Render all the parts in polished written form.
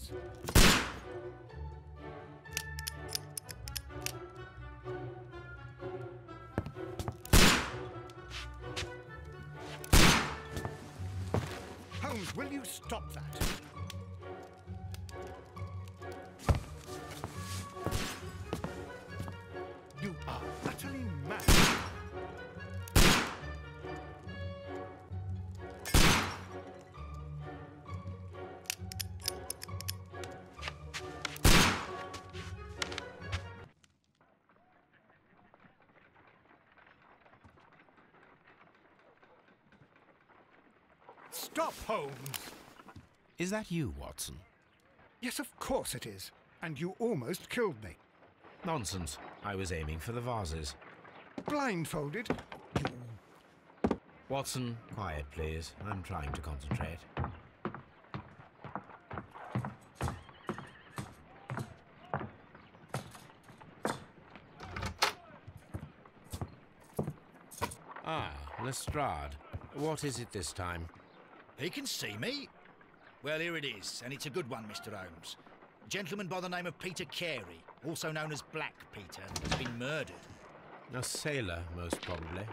Holmes. Holmes, will you stop that? You are utterly mad. Stop, Holmes! Is that you, Watson? Yes, of course it is. And you almost killed me. Nonsense. I was aiming for the vases. Blindfolded? Watson, quiet, please. I'm trying to concentrate. Ah, Lestrade. What is it this time? He can see me. Well, here it is, and it's a good one, Mr. Holmes. A gentleman by the name of Peter Carey, also known as Black Peter, has been murdered. A sailor, most probably.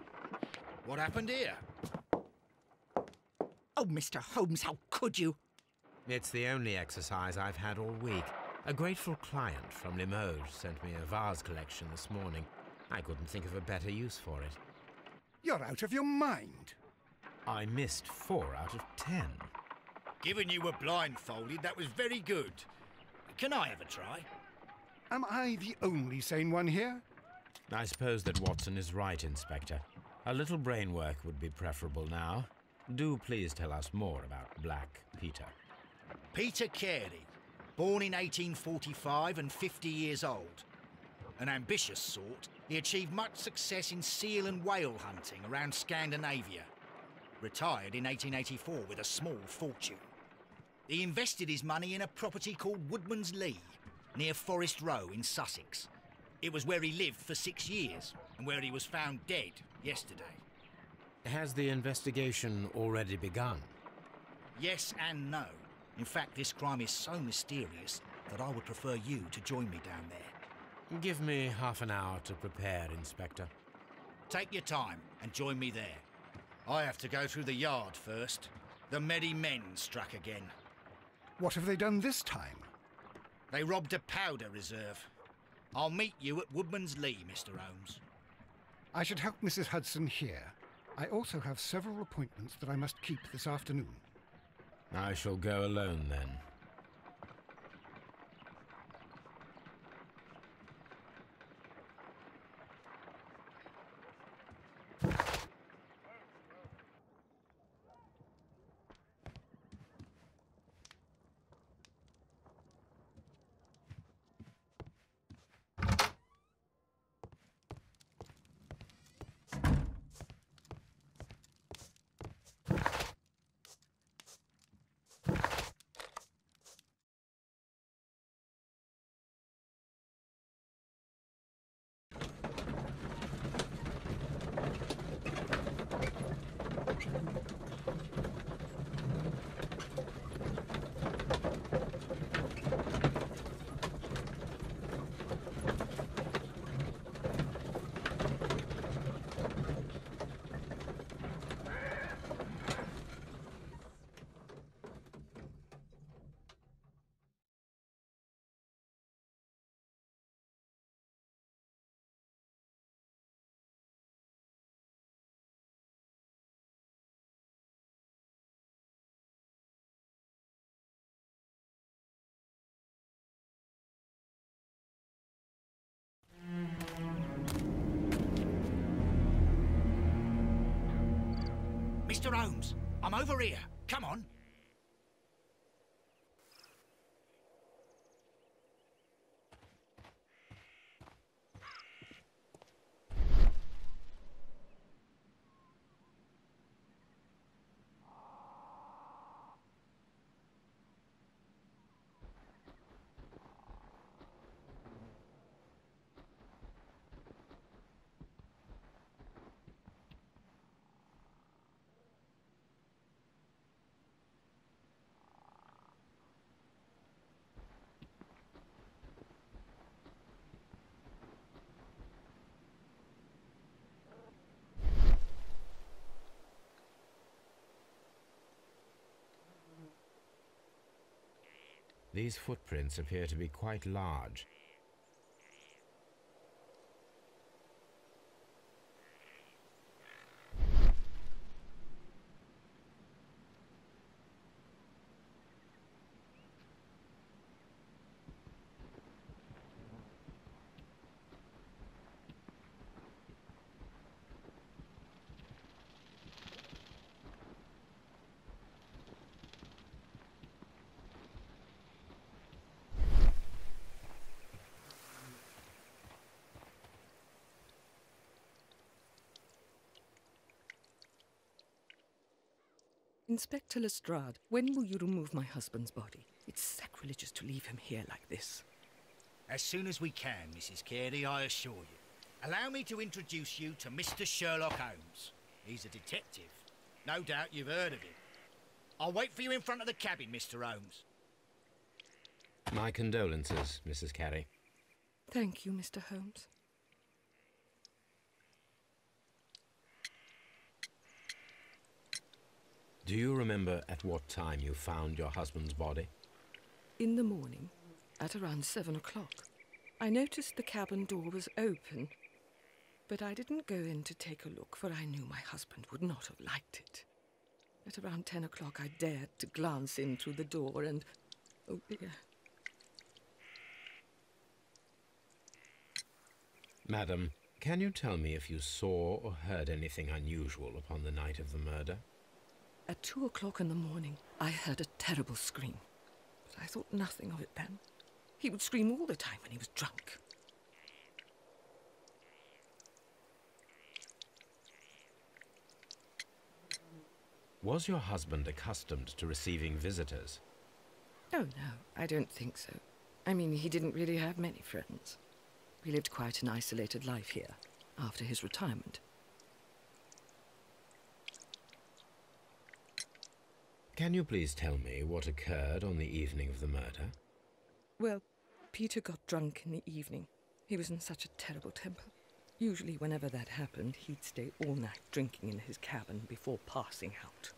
What happened here? Oh, Mr. Holmes, how could you? It's the only exercise I've had all week. A grateful client from Limoges sent me a vase collection this morning. I couldn't think of a better use for it. You're out of your mind. I missed 4 out of 10. Given you were blindfolded, that was very good. Can I have a try? Am I the only sane one here? I suppose that Watson is right, Inspector. A little brain work would be preferable now. Do please tell us more about Black Peter. Peter Carey, born in 1845 and 50 years old. An ambitious sort, he achieved much success in seal and whale hunting around Scandinavia. Retired in 1884 with a small fortune. He invested his money in a property called Woodman's Lee, near Forest Row in Sussex. It was where he lived for 6 years, and where he was found dead yesterday. Has the investigation already begun? Yes and no. In fact, this crime is so mysterious that I would prefer you to join me down there. Give me half an hour to prepare, Inspector. Take your time and join me there. I have to go through the yard first. The Merry Men struck again. What have they done this time? They robbed a powder reserve. I'll meet you at Woodman's Lee, Mr. Holmes. I should help Mrs. Hudson here. I also have several appointments that I must keep this afternoon. I shall go alone, then. Mr. Holmes, I'm over here. Come on. These footprints appear to be quite large. Inspector Lestrade, when will you remove my husband's body? It's sacrilegious to leave him here like this. As soon as we can, Mrs. Carey, I assure you. Allow me to introduce you to Mr. Sherlock Holmes. He's a detective. No doubt you've heard of him. I'll wait for you in front of the cabin, Mr. Holmes. My condolences, Mrs. Carey. Thank you, Mr. Holmes. Do you remember at what time you found your husband's body? In the morning, at around 7 o'clock. I noticed the cabin door was open, but I didn't go in to take a look, for I knew my husband would not have liked it. At around 10 o'clock, I dared to glance in through the door and... oh dear. Madam, can you tell me if you saw or heard anything unusual upon the night of the murder? At 2 o'clock in the morning, I heard a terrible scream, but I thought nothing of it then. He would scream all the time when he was drunk. Was your husband accustomed to receiving visitors? Oh, no, I don't think so. I mean, he didn't really have many friends. We lived quite an isolated life here, after his retirement. Can you please tell me what occurred on the evening of the murder? Well, Peter got drunk in the evening. He was in such a terrible temper. Usually, whenever that happened, he'd stay all night drinking in his cabin before passing out.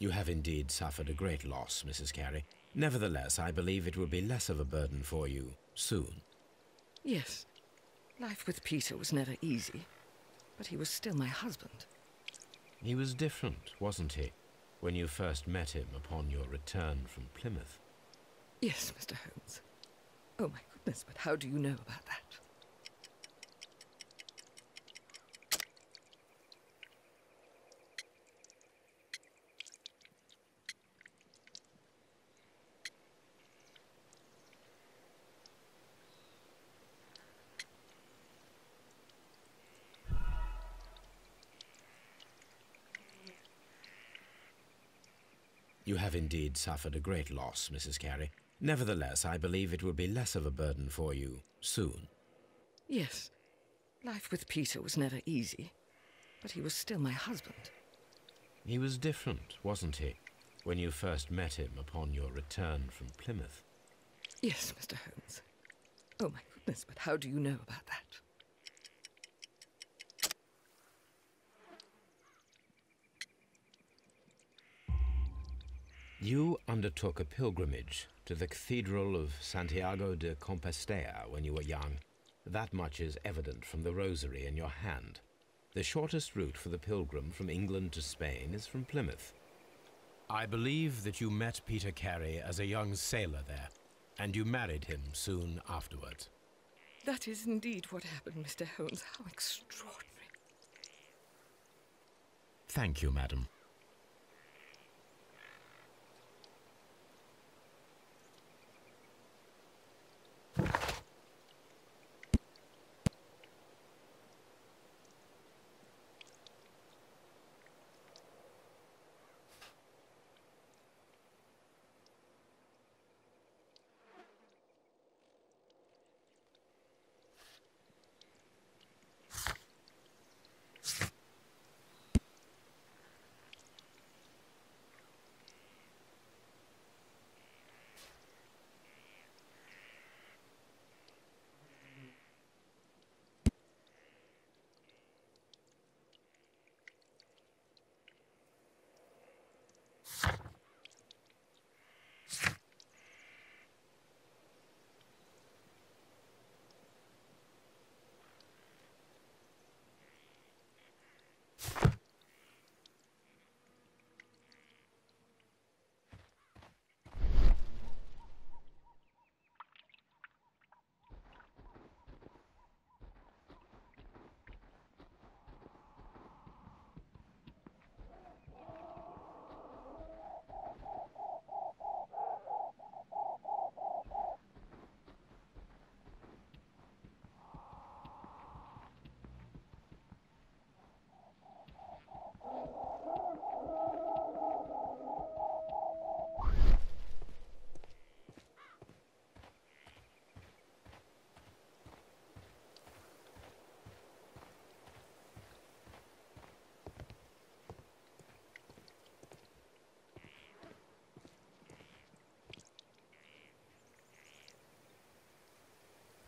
You have indeed suffered a great loss, Mrs. Carey. Nevertheless, I believe it will be less of a burden for you soon. Yes, life with Peter was never easy, but he was still my husband. He was different, wasn't he, when you first met him upon your return from Plymouth? Yes, Mr. Holmes. Oh, my goodness, but how do you know about that? You have indeed suffered a great loss, Mrs. Carey. Nevertheless, I believe it will be less of a burden for you soon. Yes, life with Peter was never easy, but he was still my husband. He was different, wasn't he, when you first met him upon your return from Plymouth? Yes, Mr. Holmes. Oh, my goodness, but how do you know about that? You undertook a pilgrimage to the Cathedral of Santiago de Compostela when you were young. That much is evident from the rosary in your hand. The shortest route for the pilgrim from England to Spain is from Plymouth. I believe that you met Peter Carey as a young sailor there, and you married him soon afterwards. That is indeed what happened, Mr. Holmes. How extraordinary. Thank you, madam.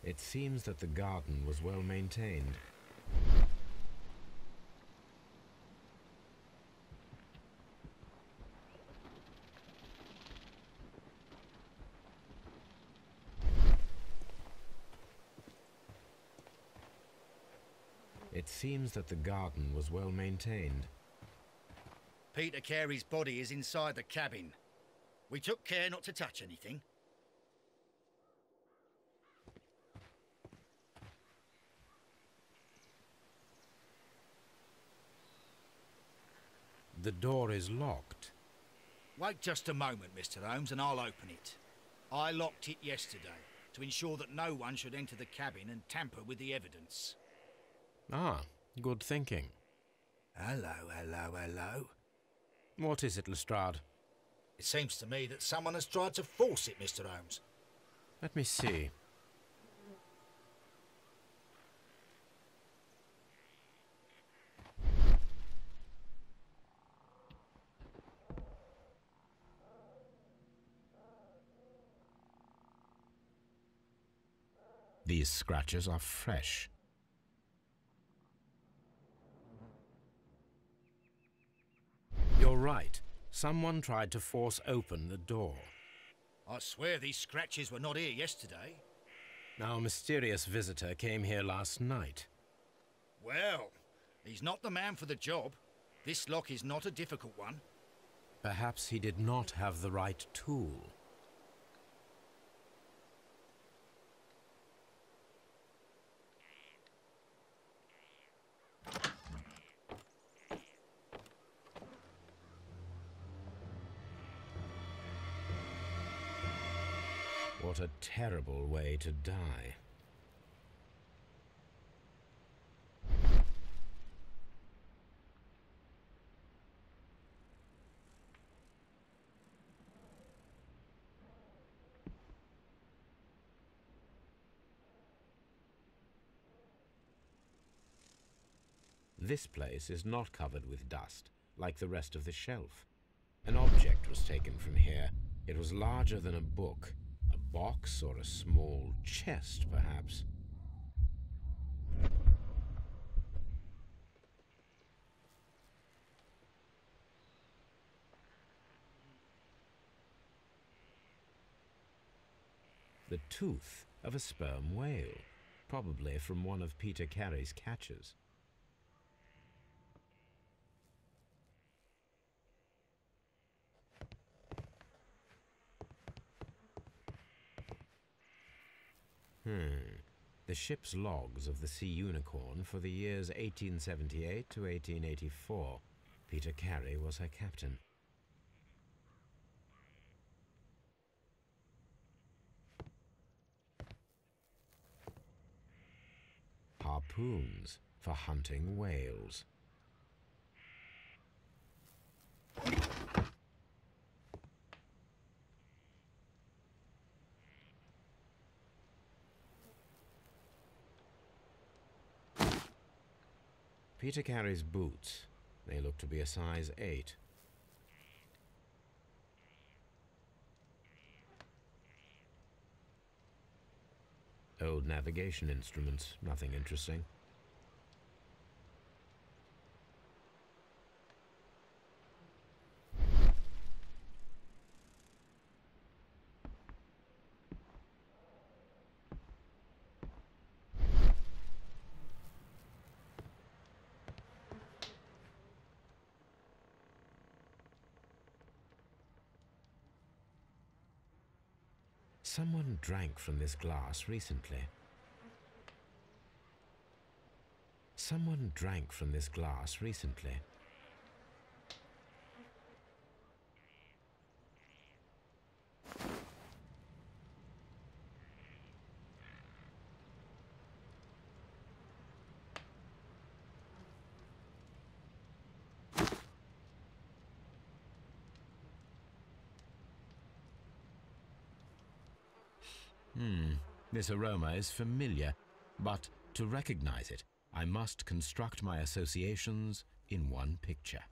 It seems that the garden was well maintained. It seems that the garden was well maintained. Peter Carey's body is inside the cabin. We took care not to touch anything. The door is locked. Wait just a moment, Mr. Holmes, and I'll open it. I locked it yesterday to ensure that no one should enter the cabin and tamper with the evidence. Ah, good thinking. Hello, hello, hello. What is it, Lestrade? It seems to me that someone has tried to force it, Mr. Holmes. Let me see. These scratches are fresh. You're right. Someone tried to force open the door. I swear these scratches were not here yesterday. Our mysterious visitor came here last night. Well, he's not the man for the job. This lock is not a difficult one. Perhaps he did not have the right tool. What a terrible way to die. This place is not covered with dust, like the rest of the shelf. An object was taken from here. It was larger than a book. A box or a small chest, perhaps. The tooth of a sperm whale, probably from one of Peter Carey's catches. The ship's logs of the Sea Unicorn for the years 1878 to 1884. Peter Carey was her captain. Harpoons for hunting whales. Peter Carey's boots. They look to be a size 8. Old navigation instruments, nothing interesting. Someone drank from this glass recently. Someone drank from this glass recently. This aroma is familiar, but to recognize it, I must construct my associations in one picture.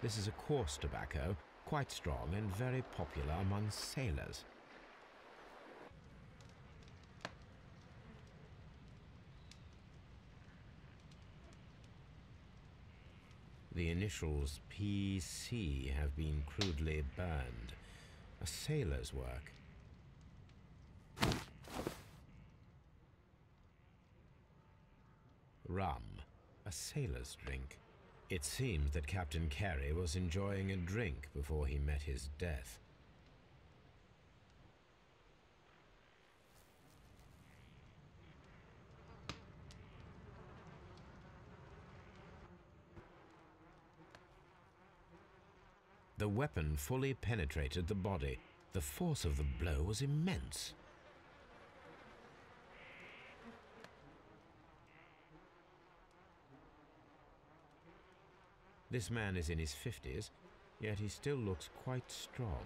This is a coarse tobacco, quite strong and very popular among sailors. The initials PC have been crudely burned. A sailor's work. Rum, a sailor's drink. It seems that Captain Carey was enjoying a drink before he met his death. The weapon fully penetrated the body. The force of the blow was immense. This man is in his 50s, yet he still looks quite strong.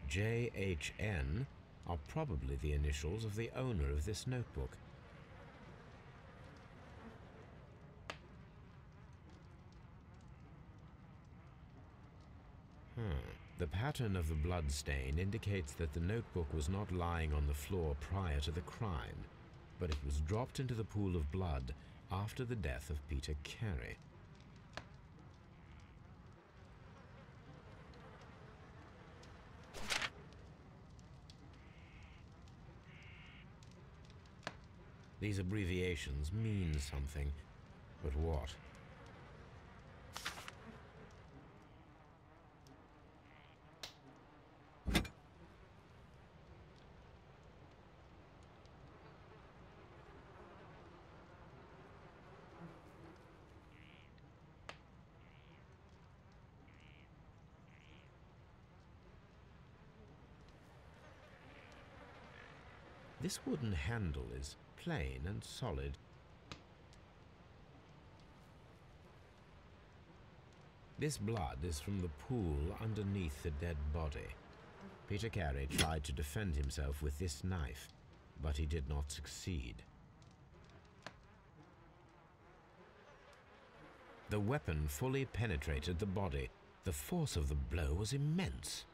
JHN are probably the initials of the owner of this notebook. The pattern of the blood stain indicates that the notebook was not lying on the floor prior to the crime, but it was dropped into the pool of blood after the death of Peter Carey. These abbreviations mean something, but what? This wooden handle is plain and solid. This blood is from the pool underneath the dead body. Peter Carey tried to defend himself with this knife, but he did not succeed. The weapon fully penetrated the body. The force of the blow was immense.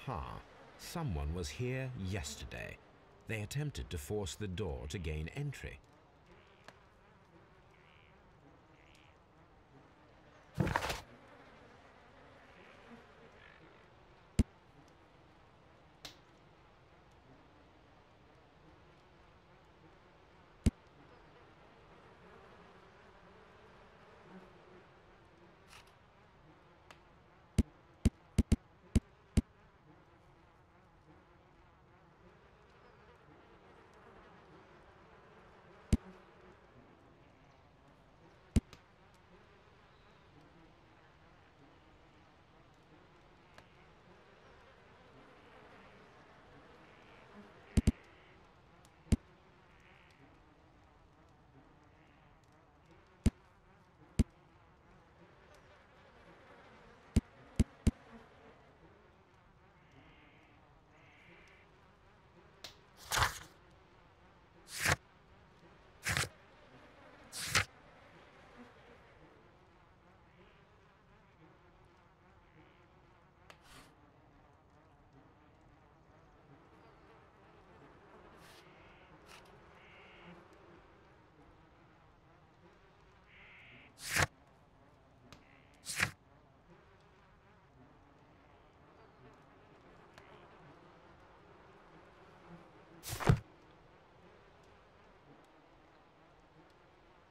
Aha! Someone was here yesterday. They attempted to force the door to gain entry.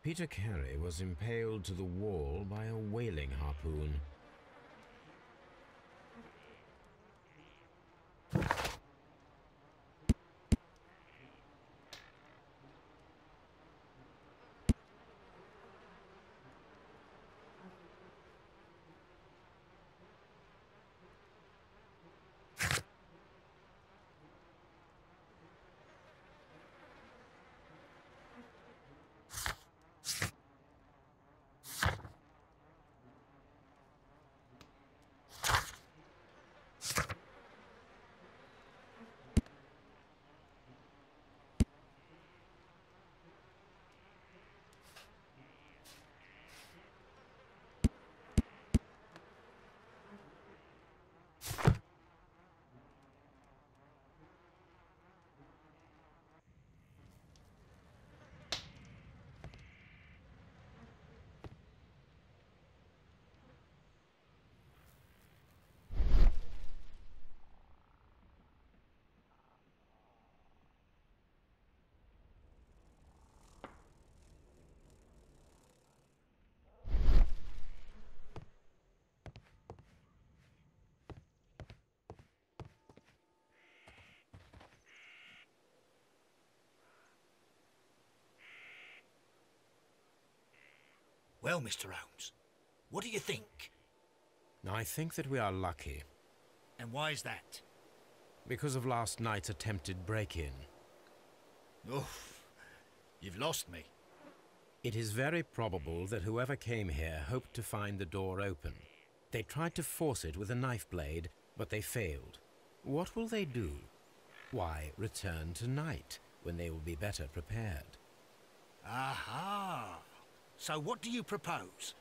Peter Carey was impaled to the wall by a whaling harpoon. Well, Mr. Holmes, what do you think? I think that we are lucky, And why is that? because of last night's attempted break-in. Oof, you've lost me. It is very probable that whoever came here hoped to find the door open. They tried to force it with a knife blade, but they failed. What will they do? Why, return tonight, when they will be better prepared. Aha! So what do you propose?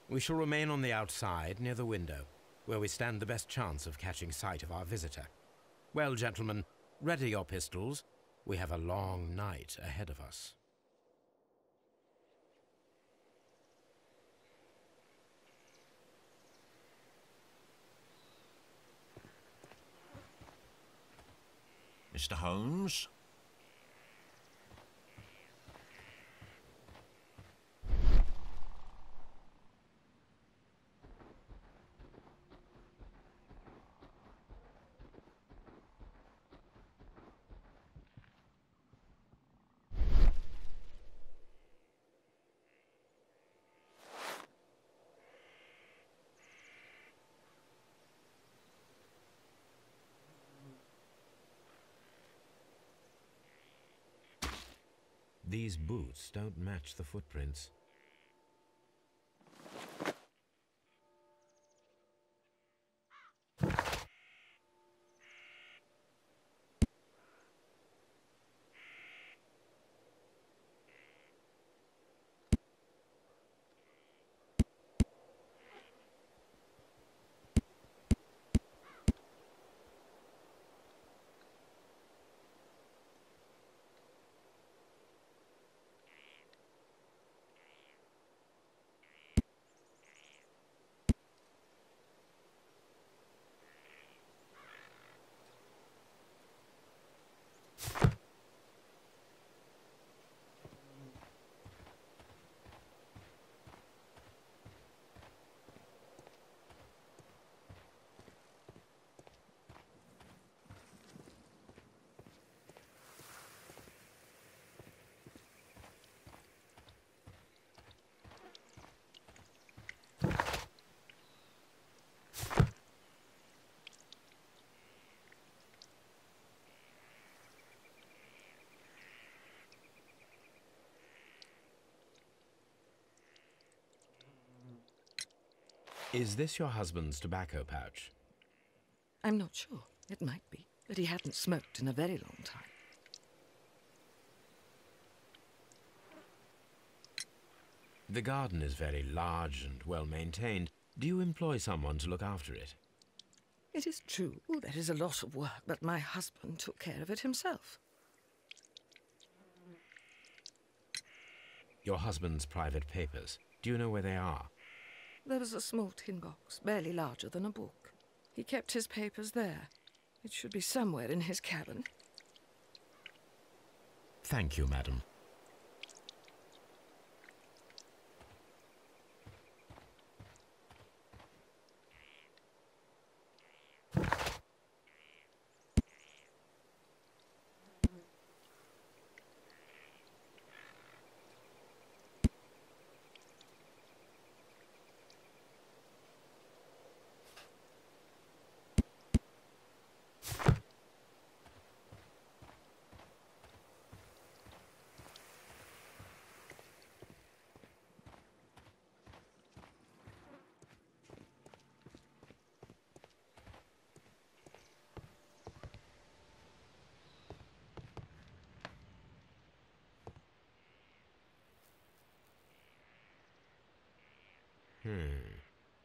We shall remain on the outside, near the window, where we stand the best chance of catching sight of our visitor. Well, gentlemen, ready your pistols. We have a long night ahead of us. Mr. Holmes? These boots don't match the footprints. Is this your husband's tobacco pouch? I'm not sure. It might be, but he hadn't smoked in a very long time. The garden is very large and well maintained. Do you employ someone to look after it? It is true, there is a lot of work, but my husband took care of it himself. Your husband's private papers. Do you know where they are? There was a small tin box, barely larger than a book. He kept his papers there. It should be somewhere in his cabin. Thank you, madam.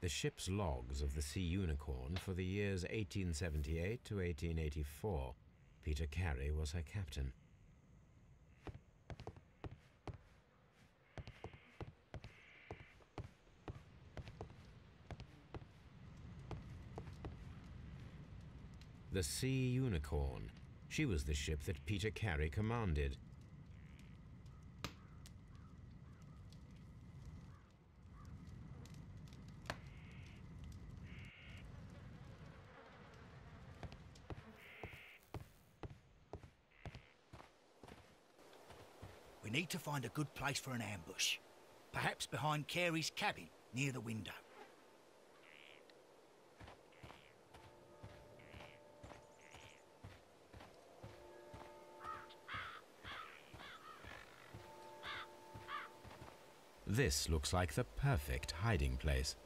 The ship's logs of the Sea Unicorn for the years 1878 to 1884. Peter Carey was her captain. The Sea Unicorn. She was the ship that Peter Carey commanded. We need to find a good place for an ambush. Perhaps behind Carey's cabin, near the window. This looks like the perfect hiding place.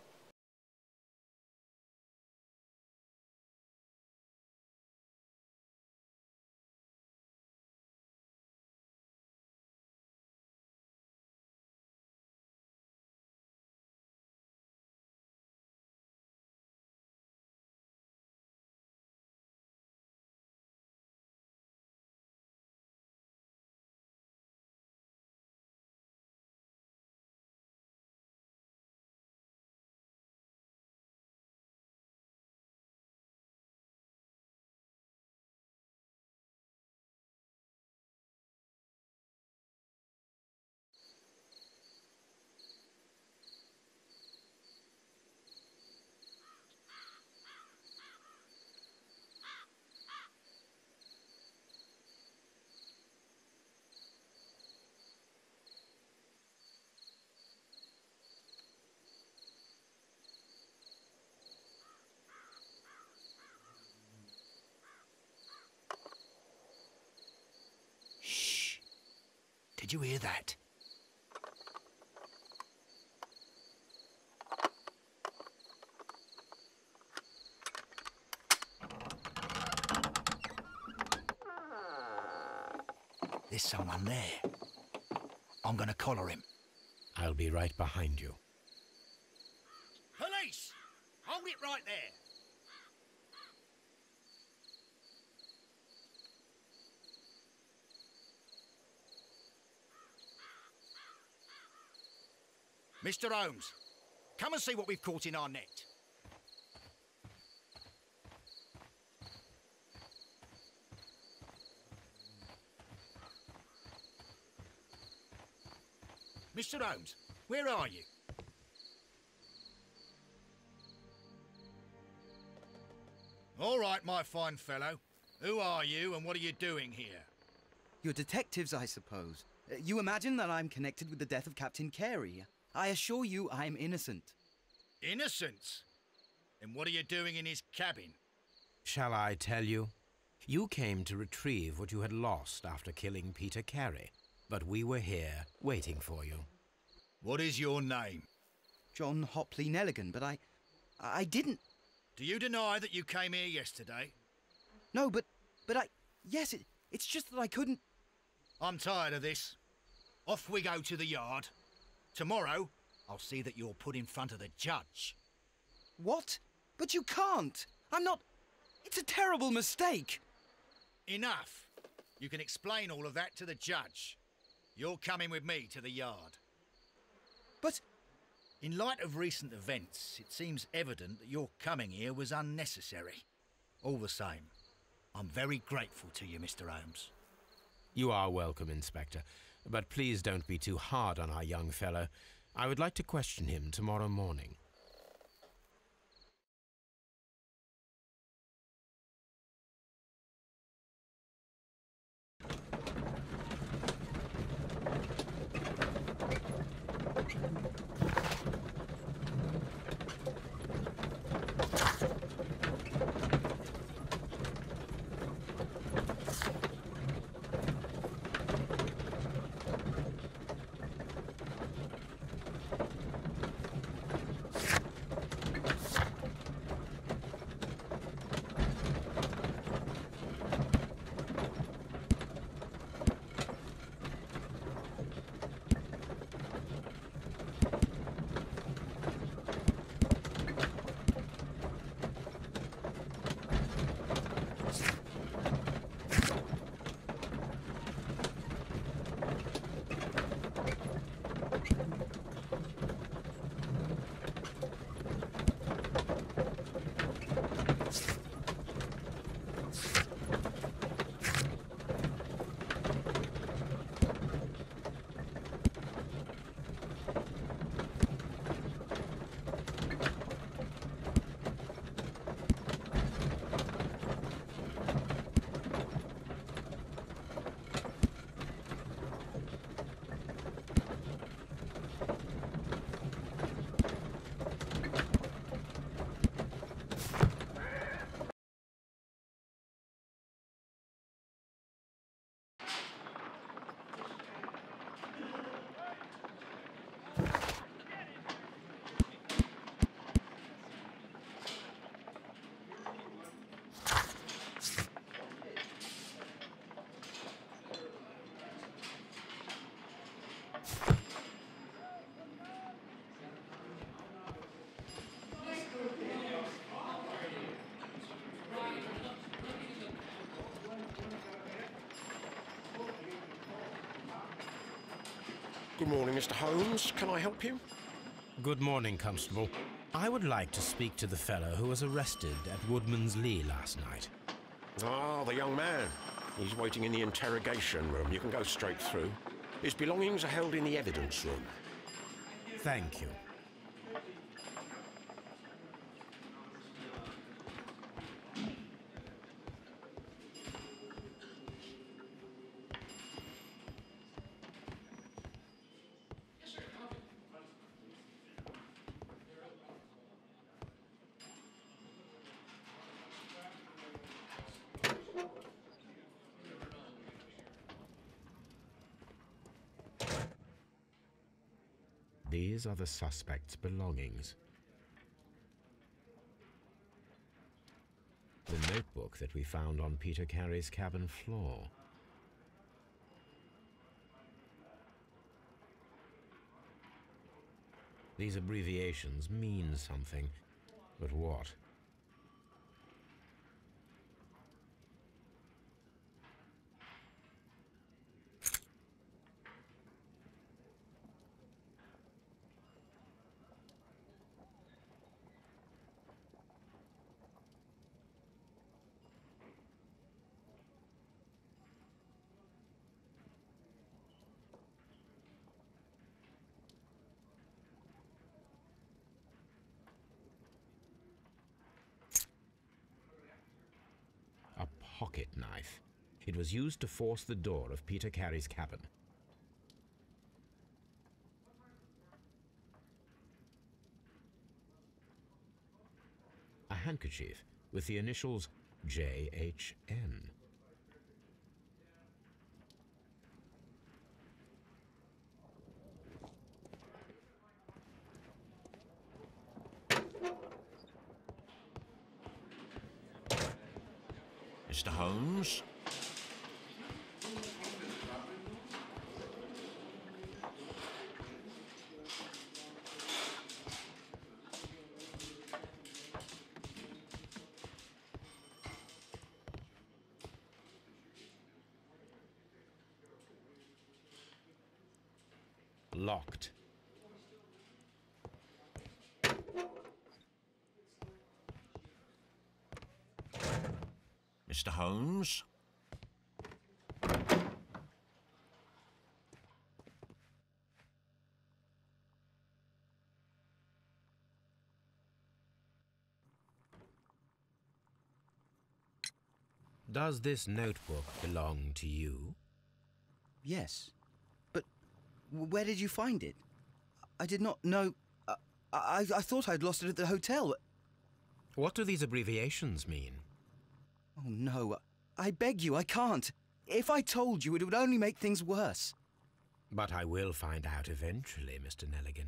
Did you hear that? There's someone there. I'm gonna collar him. I'll be right behind you. Police! Hold it right there! Mr. Holmes, come and see what we've caught in our net. Mr. Holmes, where are you? All right, my fine fellow. Who are you and what are you doing here? You're detectives, I suppose. You imagine that I'm connected with the death of Captain Carey. I assure you I'm innocent. Innocent? And what are you doing in his cabin? Shall I tell you? You came to retrieve what you had lost after killing Peter Carey, but we were here waiting for you. What is your name? John Hopley Nelligan, but I didn't... Do you deny that you came here yesterday? No, but I... Yes, it's just that I couldn't... I'm tired of this. Off we go to the yard. Tomorrow, I'll see that you're put in front of the judge. What? But you can't! I'm not... It's a terrible mistake! Enough. You can explain all of that to the judge. You're coming with me to the yard. But... In light of recent events, it seems evident that your coming here was unnecessary. All the same, I'm very grateful to you, Mr. Holmes. You are welcome, Inspector. But please don't be too hard on our young fellow. I would like to question him tomorrow morning. Good morning, Mr. Holmes. Can I help you? Good morning, Constable. I would like to speak to the fellow who was arrested at Woodman's Lee last night. Ah, the young man. He's waiting in the interrogation room. You can go straight through. His belongings are held in the evidence room. Thank you. These are the suspect's belongings. The notebook that we found on Peter Carey's cabin floor. These abbreviations mean something, but what? A pocket knife. It was used to force the door of Peter Carey's cabin. A handkerchief with the initials JHN. Mr. Holmes? Locked. Mr. Holmes? Does this notebook belong to you? Yes. But where did you find it? I did not know... I thought I'd lost it at the hotel. What do these abbreviations mean? Oh, no. I beg you, I can't. If I told you, it would only make things worse. But I will find out eventually, Mr. Nelligan.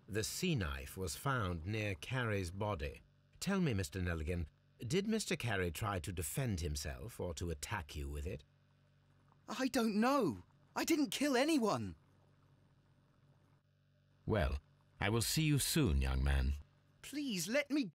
The sea knife was found near Carey's body. Tell me, Mr. Nelligan, did Mr. Carey try to defend himself or to attack you with it? I don't know. I didn't kill anyone. Well, I will see you soon, young man. Please, let me...